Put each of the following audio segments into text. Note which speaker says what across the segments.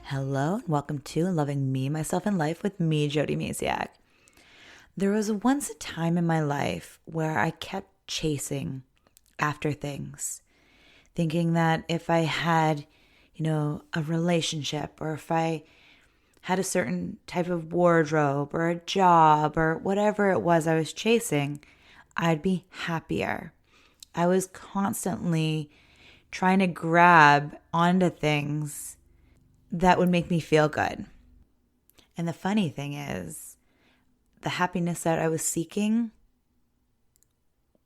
Speaker 1: Hello and welcome to Loving Me, Myself, and Life with me, Jody Masiak. There was once a time in my life where I kept chasing after things, thinking that if I had, a relationship, or if I had a certain type of wardrobe or a job or whatever it was I was chasing, I'd be happier. I was constantly trying to grab onto things that would make me feel good. And the funny thing is, the happiness that I was seeking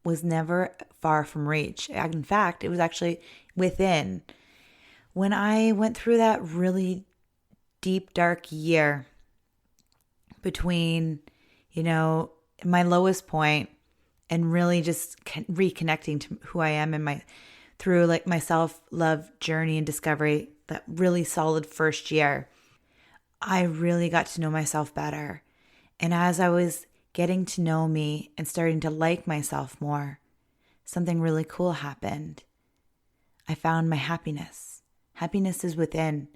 Speaker 1: was never far from reach. In fact, it was actually within. When I went through that really deep, dark year between, my lowest point and really just reconnecting to who I am in through my self-love journey and discovery, that really solid first year, I really got to know myself better. And as I was getting to know me and starting to like myself more, something really cool happened. I found my happiness. Happiness is within.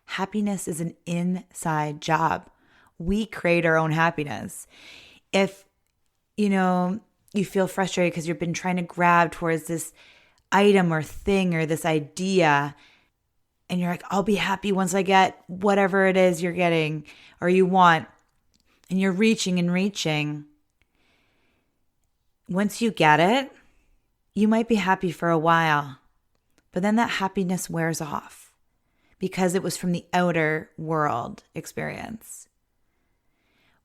Speaker 1: Happiness is an inside job. We create our own happiness. If, you feel frustrated because you've been trying to grab towards this item or thing or this idea, and you're like, I'll be happy once I get whatever it is you're getting or you want, and you're reaching and reaching. Once you get it, you might be happy for a while, but then that happiness wears off because it was from the outer world experience.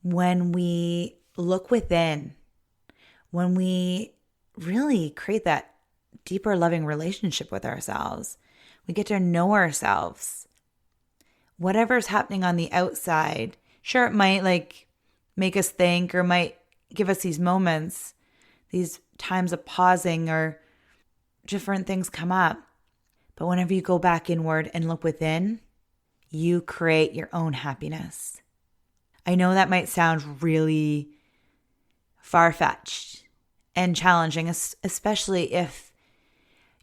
Speaker 1: When we look within, when we really create that deeper loving relationship with ourselves, we get to know ourselves. Whatever's happening on the outside, sure, it might make us think or might give us these moments, these times of pausing or different things come up. But whenever you go back inward and look within, you create your own happiness. I know that might sound really far-fetched and challenging, especially if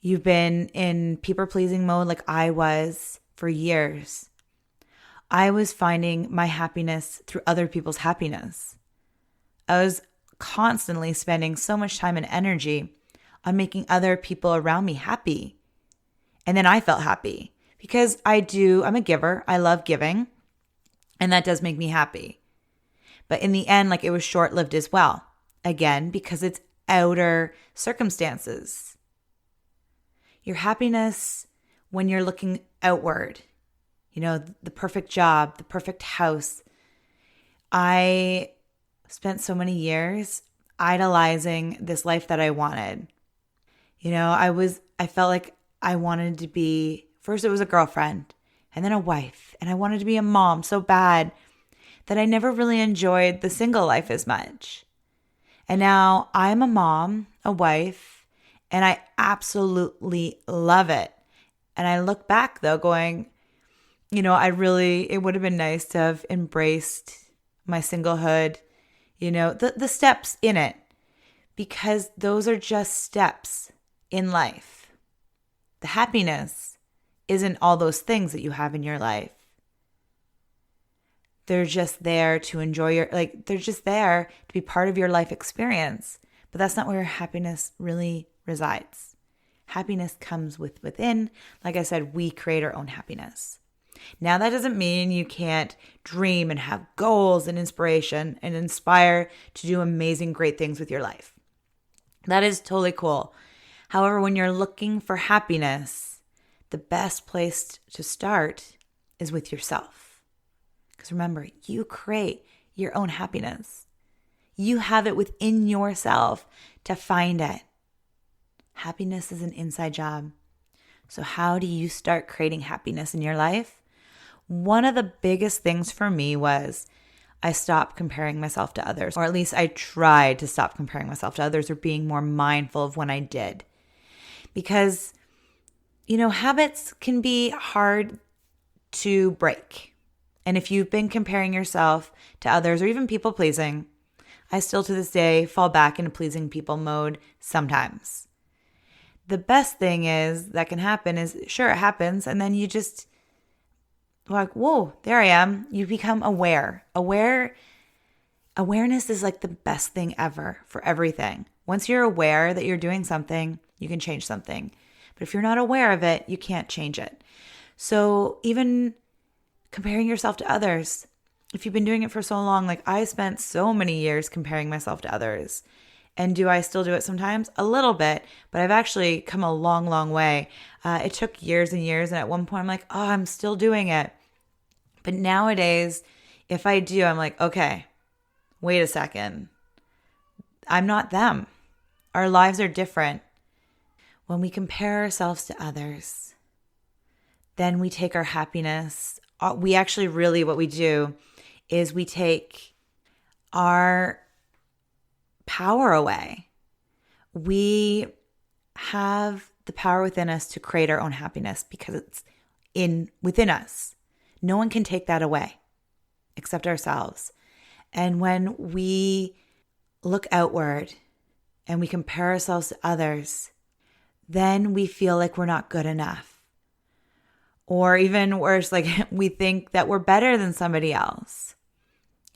Speaker 1: you've been in people-pleasing mode like I was for years. I was finding my happiness through other people's happiness. I was constantly spending so much time and energy on making other people around me happy. And then I felt happy because I'm a giver. I love giving. And that does make me happy. But in the end, it was short-lived as well. Again, because it's outer circumstances. Your happiness when you're looking outward, the perfect job, the perfect house. I spent so many years idolizing this life that I wanted. I felt like I wanted to be, first it was a girlfriend and then a wife, and I wanted to be a mom so bad that I never really enjoyed the single life as much. And now I'm a mom, a wife, and I absolutely love it. And I look back though going, it would have been nice to have embraced my singlehood, the steps in it, because those are just steps in life. The happiness isn't all those things that you have in your life. They're just there to enjoy they're just there to be part of your life experience. But that's not where happiness really resides. Happiness comes within. Like I said, we create our own happiness. Now, that doesn't mean you can't dream and have goals and inspiration and inspire to do amazing, great things with your life. That is totally cool. However, when you're looking for happiness, the best place to start is with yourself. Because remember, you create your own happiness. You have it within yourself to find it. Happiness is an inside job. So how do you start creating happiness in your life? One of the biggest things for me was I stopped comparing myself to others, or at least I tried to stop comparing myself to others or being more mindful of when I did. Because, habits can be hard to break. And if you've been comparing yourself to others or even people pleasing, I still to this day fall back into pleasing people mode sometimes. The best thing is that can happen is, sure, it happens, and then you just like, whoa, there I am. You become aware. Awareness is like the best thing ever for everything. Once you're aware that you're doing something, you can change something. But if you're not aware of it, you can't change it. So even comparing yourself to others, if you've been doing it for so long, like I spent so many years comparing myself to others. And do I still do it sometimes? A little bit, but I've actually come a long, long way. It took years and years. And at one point I'm like, oh, I'm still doing it. But nowadays, if I do, I'm like, okay, wait a second. I'm not them. Our lives are different. When we compare ourselves to others, then we take our happiness. We actually really, what we do is we take our power away. We have the power within us to create our own happiness because it's within us. No one can take that away except ourselves. And when we look outward and we compare ourselves to others, then we feel like we're not good enough. Or even worse, like we think that we're better than somebody else.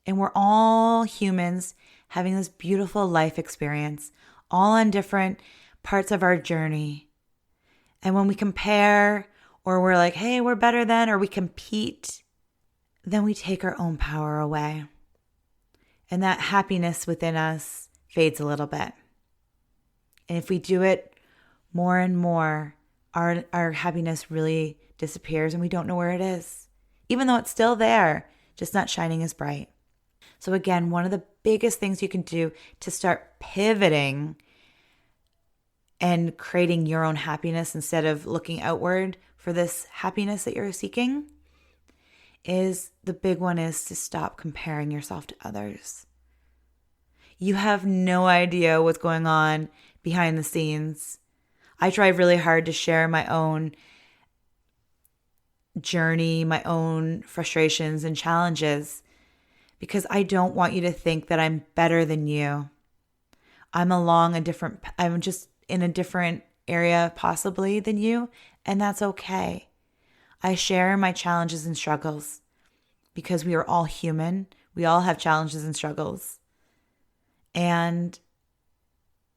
Speaker 1: And we're all humans having this beautiful life experience, all on different parts of our journey. And when we compare, or we're like, hey, we're better than, or we compete, then we take our own power away. And that happiness within us fades a little bit. And if we do it more and more, our happiness really disappears and we don't know where it is, even though it's still there, just not shining as bright. So again, one of the biggest things you can do to start pivoting and creating your own happiness instead of looking outward for this happiness that you're seeking is the big one is to stop comparing yourself to others. You have no idea what's going on behind the scenes. I try really hard to share my own journey, my own frustrations and challenges, because I don't want you to think that I'm better than you. I'm just in a different area possibly than you, and that's okay. I share my challenges and struggles because we are all human. We all have challenges and struggles. And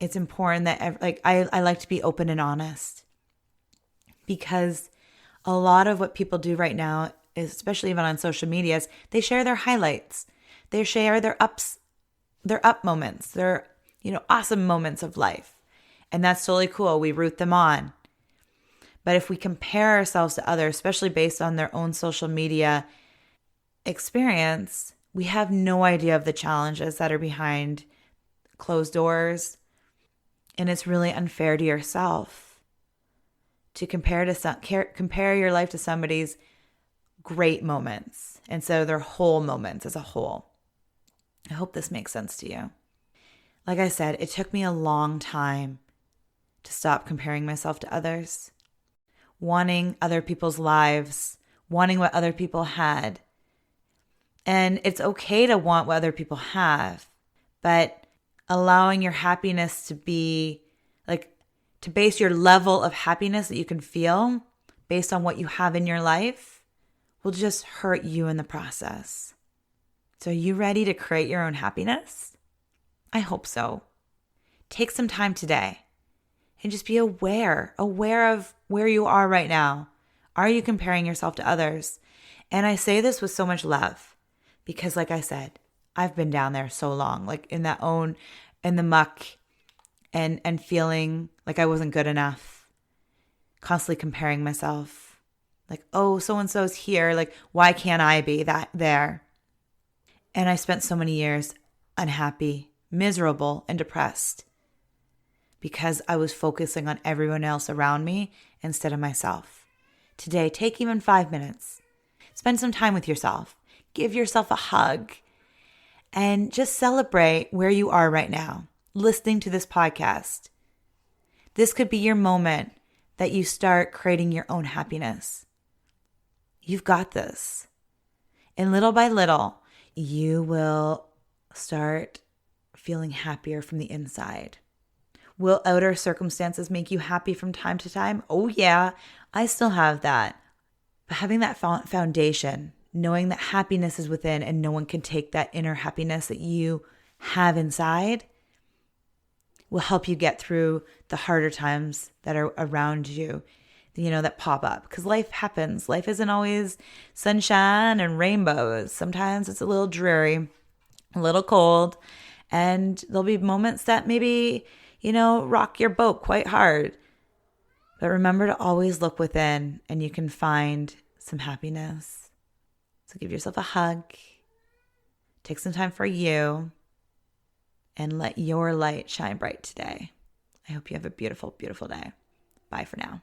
Speaker 1: it's important that I like to be open and honest, because a lot of what people do right now, especially even on social media, is they share their highlights. They share their up moments, their awesome moments of life. And that's totally cool. We root them on. But if we compare ourselves to others, especially based on their own social media experience, we have no idea of the challenges that are behind closed doors. And it's really unfair to yourself to compare your life to somebody's great moments instead of their whole moments as a whole. I hope this makes sense to you. Like I said, it took me a long time to stop comparing myself to others, wanting other people's lives, wanting what other people had. And it's okay to want what other people have, but allowing your happiness to be to base your level of happiness that you can feel based on what you have in your life will just hurt you in the process. So are you ready to create your own happiness? I hope so. Take some time today and just be aware of where you are right now. Are you comparing yourself to others? And I say this with so much love because, like I said, I've been down there so long, in the muck and feeling like I wasn't good enough, constantly comparing myself. Oh, so-and-so's here. Why can't I be there? And I spent so many years unhappy, miserable, and depressed because I was focusing on everyone else around me instead of myself. Today, take even 5 minutes. Spend some time with yourself. Give yourself a hug. And just celebrate where you are right now, listening to this podcast. This could be your moment that you start creating your own happiness. You've got this. And little by little, you will start feeling happier from the inside. Will outer circumstances make you happy from time to time? Oh yeah, I still have that. But having that foundation, knowing that happiness is within and no one can take that inner happiness that you have inside, will help you get through the harder times that are around you, that pop up. Because life happens. Life isn't always sunshine and rainbows. Sometimes it's a little dreary, a little cold, and there'll be moments that maybe, rock your boat quite hard. But remember to always look within, and you can find some happiness. So give yourself a hug. Take some time for you. And let your light shine bright today. I hope you have a beautiful, beautiful day. Bye for now.